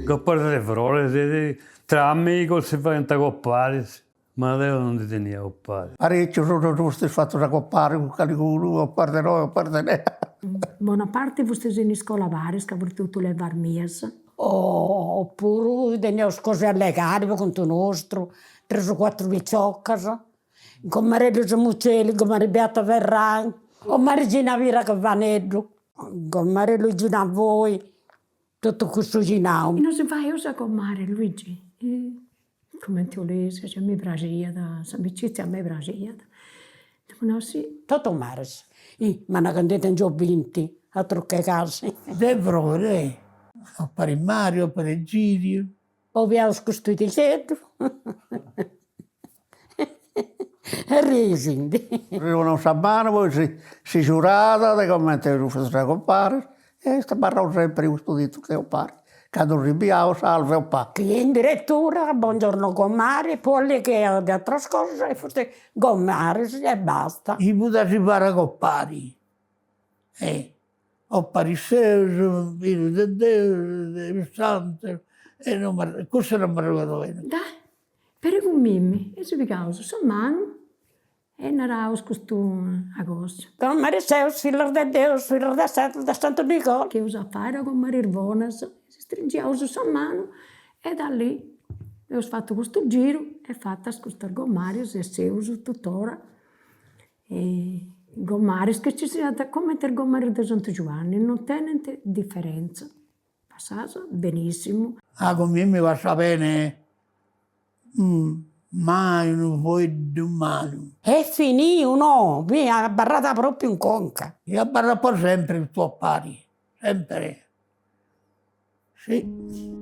Che parole parole, tra amici si fa intacoppare, ma adesso non ti tenia coppare. Parecchio sono giusto fatto da coppare con qualcuno, a parte noi, a parte lei. Buona parte di queste in scuola varie, che avrete tutto le varmies. Oppure teniamo cose allegate con il nostro, 3 o 4 vicioccas, con Maria Muccelli, con Maria Beata Verran, con Marigina Vira Cavanello, con Maria Luigina Voi, tutto questo ginau. E non si fa usa con Mario Luigi. Come ti volesse, c'è mi piaceva, l'amicizia a me piaceva. No, sì. Tutto Maris. Ma una candidata in giù 20, altro che case. Devrore, a pari Mario, a pari Gidio. Poi abbiamo costruito il centro. E risindi. Non sapevano, poi si giurava di come te lo faceva compare, e sta barra sempre questo dito che compare. Quando ribiamo, salve o pa. Che in direttura, buongiorno Gommari, poi lì che ha altre cose, forse Gommari e basta. I Buddha si para compari. Ho pariseo, vino di Dio, del santo, e questo non mi ricordo bene. Dai, per i mimmi, e si picava su mano, e era questo agosto. Gommari sei figlio di Dio, figlio di Santo Nicola. Che usa fare con Maria Bonas, si stringeva su mano, e da lì ho fatto questo giro, e fatta questo Gommari, e si usa tuttora. E Gommari, che ci sia come il Gommari di Santo Giovanni, non tenete differenza. Passava benissimo. Come mi va bene, mai non vuoi di mano. E finì, no, mi ha barrata proprio in conca. Io barra per sempre il tuo pari, sempre. Sì.